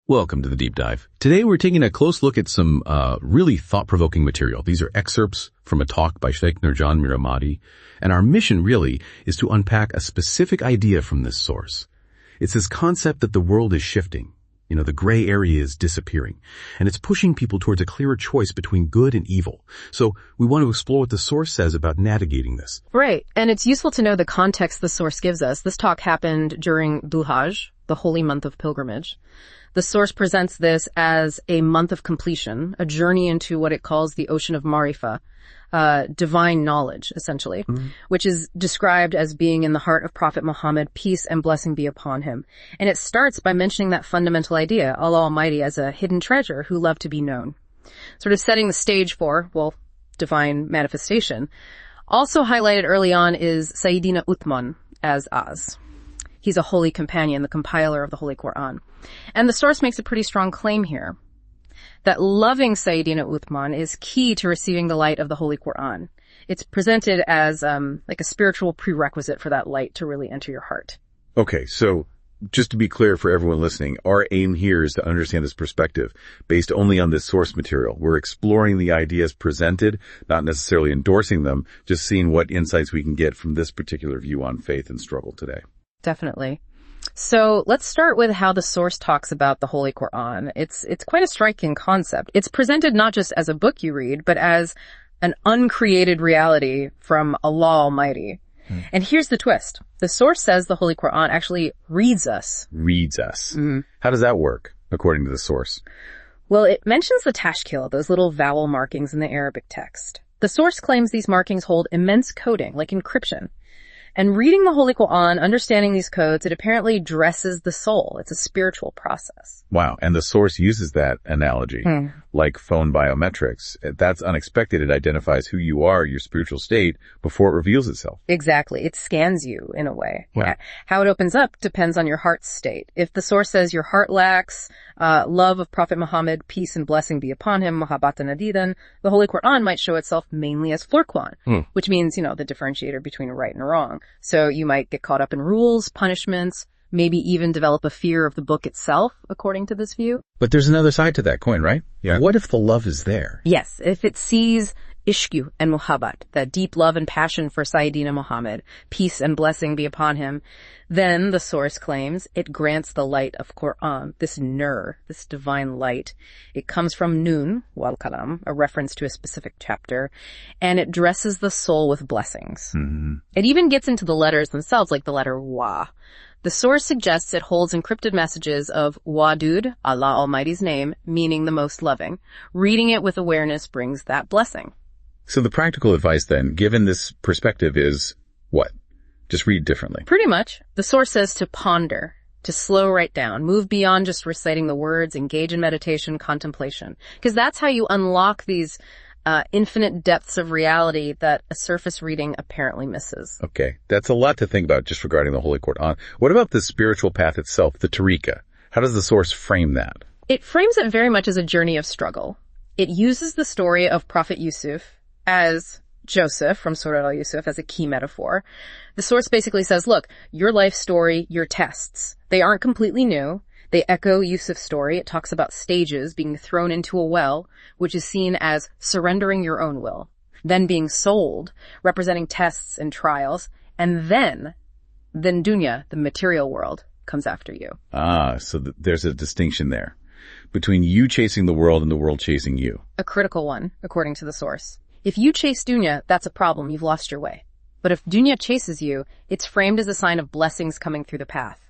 Welcome to the Deep Dive. Today we're taking a close look at some really thought-provoking material. These are excerpts from a talk by Sheikh Nurjan Miramati, and our mission really is to unpack a specific idea from this source. It's this concept that the world is shifting. The gray area is disappearing, and it's pushing people towards a clearer choice between good and evil. So we want to explore what the source says about navigating this. Right, and it's useful to know the context the source gives us. This talk happened during Dhul Hajj, the holy month of pilgrimage. The source presents this as a month of completion, a journey into what it calls the ocean of Marifa, divine knowledge, essentially, which is described as being in the heart of Prophet Muhammad, peace and blessing be upon him. And it starts by mentioning that fundamental idea, Allah Almighty as a hidden treasure who loved to be known. Sort of setting the stage for, divine manifestation. Also highlighted early on is Sayyidina Uthman as Az. He's a holy companion, the compiler of the Holy Quran. And the source makes a pretty strong claim here that loving Sayyidina Uthman is key to receiving the light of the Holy Quran. It's presented as like a spiritual prerequisite for that light to really enter your heart. Okay, so just to be clear for everyone listening, our aim here is to understand this perspective based only on this source material. We're exploring the ideas presented, not necessarily endorsing them, just seeing what insights we can get from this particular view on faith and struggle today. Definitely. So let's start with how the source talks about the Holy Quran. It's quite a striking concept. It's presented not just as a book you read, but as an uncreated reality from Allah Almighty. And here's the twist. The source says the Holy Quran actually reads us. Reads us. How does that work, according to the source? Well, it mentions the tashkil, those little vowel markings in the Arabic text. The source claims these markings hold immense coding, like encryption. And reading the Holy Quran, understanding these codes, it apparently dresses the soul. It's a spiritual process. Wow. And the source uses that analogy, like phone biometrics. That's unexpected. It identifies who you are, your spiritual state, before it reveals itself. Exactly. It scans you in a way. Wow. How it opens up depends on your heart's state. If the source says your heart lacks love of Prophet Muhammad, peace and blessing be upon him, mahabbatan adidan, the Holy Quran might show itself mainly as furqan, which means, the differentiator between right and wrong. So you might get caught up in rules, punishments, maybe even develop a fear of the book itself, according to this view. But there's another side to that coin, right? Yeah. What if the love is there? Yes, if it sees ishq and muhabbat, that deep love and passion for Sayyidina Muhammad, peace and blessing be upon him, then, the source claims, it grants the light of Quran, this nur, this divine light. It comes from Nun, wal kalam, a reference to a specific chapter, and it dresses the soul with blessings. It even gets into the letters themselves, like the letter Wa. The source suggests it holds encrypted messages of Wadud, Allah Almighty's name, meaning the most loving. Reading it with awareness brings that blessing. So the practical advice then, given this perspective, is what? Just read differently. Pretty much. The source says to ponder, to slow right down, move beyond just reciting the words, engage in meditation, contemplation. Because that's how you unlock these infinite depths of reality that a surface reading apparently misses. Okay, that's a lot to think about just regarding the Holy Quran. What about the spiritual path itself, the tariqah? How does the source frame that? It frames it very much as a journey of struggle. It uses the story of Prophet Yusuf as Joseph from Surah al-Yusuf as a key metaphor. The source basically says, look, your life story, your tests, they aren't completely new. They echo Yusuf's story. It talks about stages, being thrown into a well, which is seen as surrendering your own will, then being sold, representing tests and trials, and then dunya, the material world, comes after you. So there's a distinction there between you chasing the world and the world chasing you. A critical one, according to the source. If you chase dunya, that's a problem. You've lost your way. But if dunya chases you, it's framed as a sign of blessings coming through the path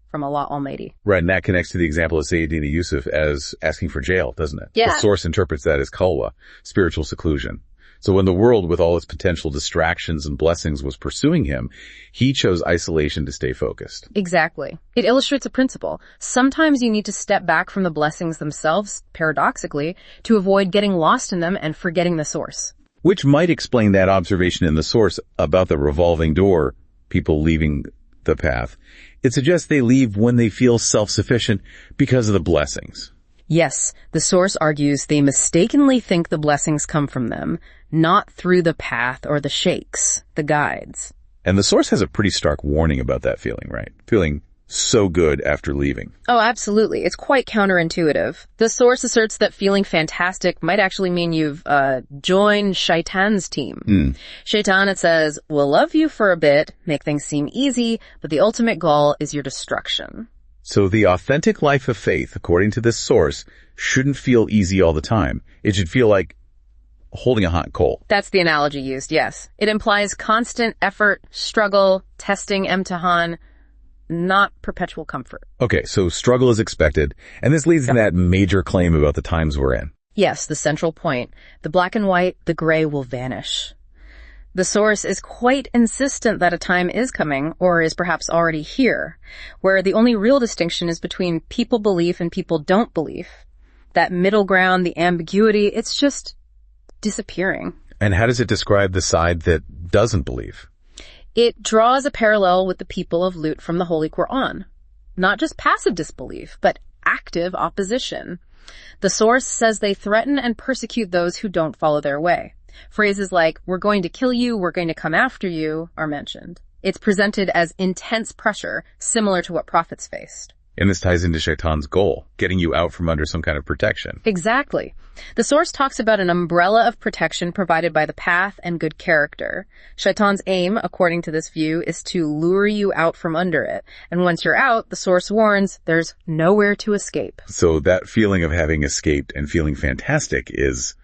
from Allah Almighty. Right, and that connects to the example of Sayyidina Yusuf as asking for jail, doesn't it? Yeah. The source interprets that as khalwa, spiritual seclusion. So when the world, with all its potential distractions and blessings, was pursuing him, he chose isolation to stay focused. Exactly. It illustrates a principle. Sometimes you need to step back from the blessings themselves, paradoxically, to avoid getting lost in them and forgetting the source. Which might explain that observation in the source about the revolving door, people leaving the path. It suggests they leave when they feel self-sufficient because of the blessings. Yes, the source argues they mistakenly think the blessings come from them, not through the path or the sheikhs, the guides. And the source has a pretty stark warning about that feeling, right? Feeling so good after leaving. Oh, absolutely. It's quite counterintuitive. The source asserts that feeling fantastic might actually mean you've joined Shaitan's team. Shaitan, it says, will love you for a bit, make things seem easy, but the ultimate goal is your destruction. So the authentic life of faith, according to this source, shouldn't feel easy all the time. It should feel like holding a hot coal. That's the analogy used, yes. It implies constant effort, struggle, testing, emtihan, not perpetual comfort. Okay, so struggle is expected, and this leads to that major claim about the times we're in. Yes, the central point. The black and white, the gray will vanish. The source is quite insistent that a time is coming, or is perhaps already here, where the only real distinction is between people believe and people don't believe. That middle ground, the ambiguity, it's just disappearing. And how does it describe the side that doesn't believe? It draws a parallel with the people of Lut from the Holy Quran. Not just passive disbelief, but active opposition. The source says they threaten and persecute those who don't follow their way. Phrases like, we're going to kill you, we're going to come after you, are mentioned. It's presented as intense pressure, similar to what prophets faced. And this ties into Shaitan's goal, getting you out from under some kind of protection. Exactly. The source talks about an umbrella of protection provided by the path and good character. Shaitan's aim, according to this view, is to lure you out from under it. And once you're out, the source warns, there's nowhere to escape. So that feeling of having escaped and feeling fantastic is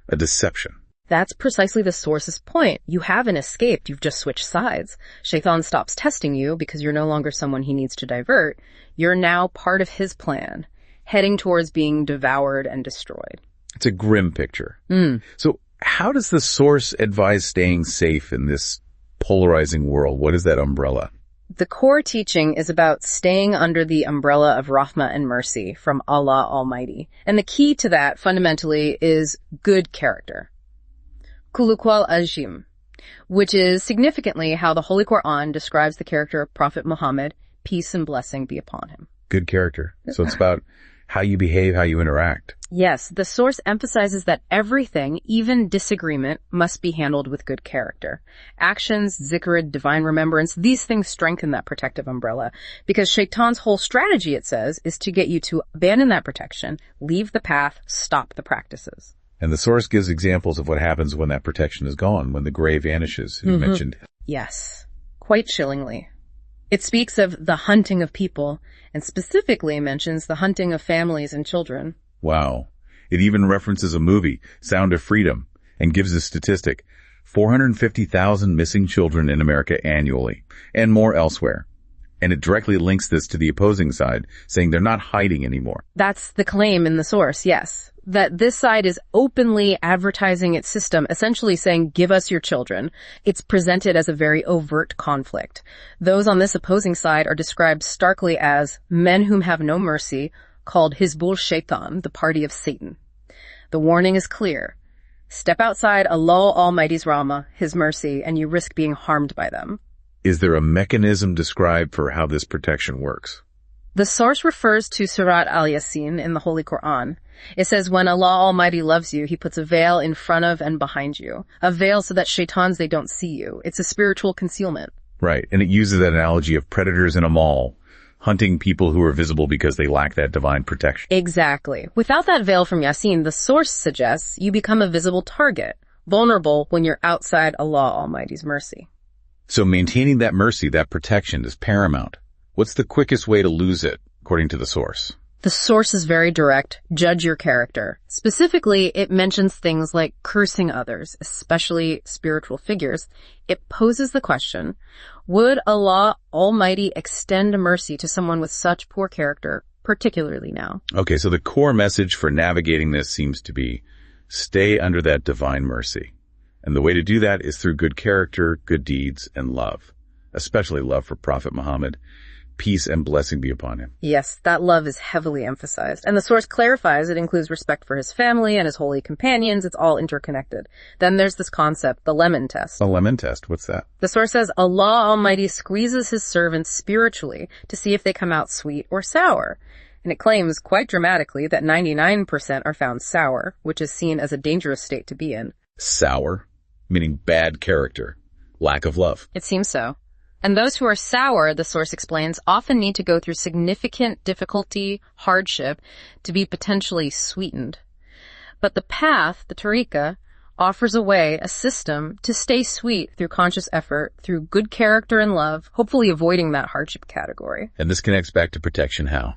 a deception. That's precisely the source's point. You haven't escaped, you've just switched sides. Shaitan stops testing you because you're no longer someone he needs to divert. You're now part of his plan, heading towards being devoured and destroyed. It's a grim picture. So how does the source advise staying safe in this polarizing world? What is that umbrella? The core teaching is about staying under the umbrella of rahmah and mercy from Allah Almighty. And the key to that, fundamentally, is good character. Khuluqul Ajim, which is significantly how the Holy Quran describes the character of Prophet Muhammad, peace and blessing be upon him. Good character. So it's about how you behave, how you interact. Yes, the source emphasizes that everything, even disagreement, must be handled with good character. Actions, zikr, divine remembrance, these things strengthen that protective umbrella. Because Shaitan's whole strategy, it says, is to get you to abandon that protection, leave the path, stop the practices. And the source gives examples of what happens when that protection is gone, when the gray vanishes. You mentioned. Yes, quite chillingly. It speaks of the hunting of people, and specifically mentions the hunting of families and children. Wow. It even references a movie, Sound of Freedom, and gives a statistic. 450,000 missing children in America annually, and more elsewhere. And it directly links this to the opposing side, saying they're not hiding anymore. That's the claim in the source, yes. That this side is openly advertising its system, essentially saying, give us your children. It's presented as a very overt conflict. Those on this opposing side are described starkly as men whom have no mercy, called Hizbul Shaitan, the party of Satan. The warning is clear. Step outside Allah Almighty's Rahmah, His mercy, and you risk being harmed by them. Is there a mechanism described for how this protection works? The source refers to Surat Al-Yasin in the Holy Quran. It says, when Allah Almighty loves you, He puts a veil in front of and behind you. A veil so that shaitans, they don't see you. It's a spiritual concealment. Right, and it uses that analogy of predators in a mall, hunting people who are visible because they lack that divine protection. Exactly. Without that veil from Yasin, the source suggests you become a visible target, vulnerable when you're outside Allah Almighty's mercy. So maintaining that mercy, that protection, is paramount. What's the quickest way to lose it, according to the source? The source is very direct. Judge your character. Specifically, it mentions things like cursing others, especially spiritual figures. It poses the question, would Allah Almighty extend mercy to someone with such poor character, particularly now? Okay, so the core message for navigating this seems to be, stay under that divine mercy. And the way to do that is through good character, good deeds, and love. Especially love for Prophet Muhammad. Peace and blessing be upon him. Yes, that love is heavily emphasized. And the source clarifies it includes respect for his family and his holy companions. It's all interconnected. Then there's this concept, the lemon test. The lemon test, what's that? The source says Allah Almighty squeezes His servants spiritually to see if they come out sweet or sour. And it claims quite dramatically that 99% are found sour, which is seen as a dangerous state to be in. Sour, meaning bad character, lack of love. It seems so. And those who are sour, the source explains, often need to go through significant difficulty, hardship, to be potentially sweetened. But the path, the tariqah, offers a way, a system, to stay sweet through conscious effort, through good character and love, hopefully avoiding that hardship category. And this connects back to protection how?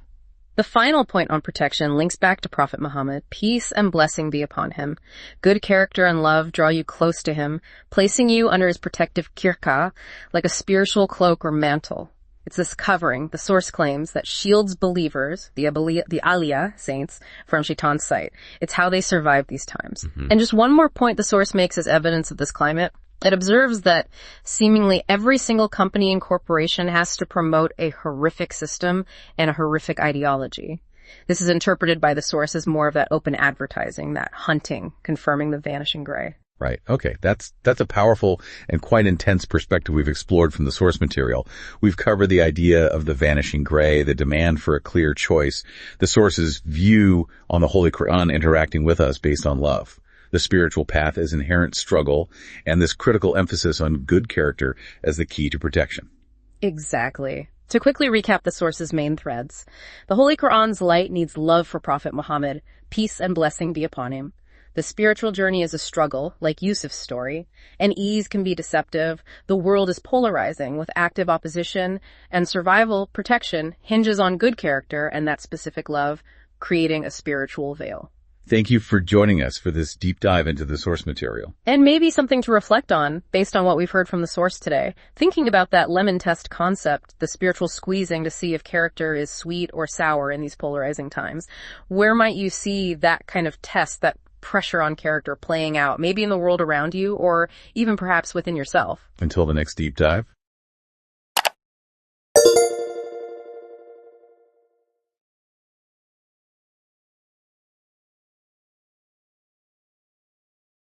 The final point on protection links back to Prophet Muhammad. Peace and blessing be upon him. Good character and love draw you close to him, placing you under his protective kirka, like a spiritual cloak or mantle. It's this covering, the source claims, that shields believers, the Aliyah saints, from Shaitan's sight. It's how they survive these times. And just one more point the source makes as evidence of this climate. It observes that seemingly every single company and corporation has to promote a horrific system and a horrific ideology. This is interpreted by the source as more of that open advertising, that hunting, confirming the vanishing gray. Right. Okay. That's a powerful and quite intense perspective we've explored from the source material. We've covered the idea of the vanishing gray, the demand for a clear choice, the source's view on the Holy Quran interacting with us based on love, the spiritual path as inherent struggle, and this critical emphasis on good character as the key to protection. Exactly. To quickly recap the source's main threads, the Holy Quran's light needs love for Prophet Muhammad, peace and blessing be upon him. The spiritual journey is a struggle, like Yusuf's story, and ease can be deceptive. The world is polarizing with active opposition, and survival, protection, hinges on good character and that specific love, creating a spiritual veil. Thank you for joining us for this deep dive into the source material. And maybe something to reflect on, based on what we've heard from the source today. Thinking about that lemon test concept, the spiritual squeezing to see if character is sweet or sour in these polarizing times. Where might you see that kind of test, that pressure on character playing out, maybe in the world around you or even perhaps within yourself? Until the next deep dive.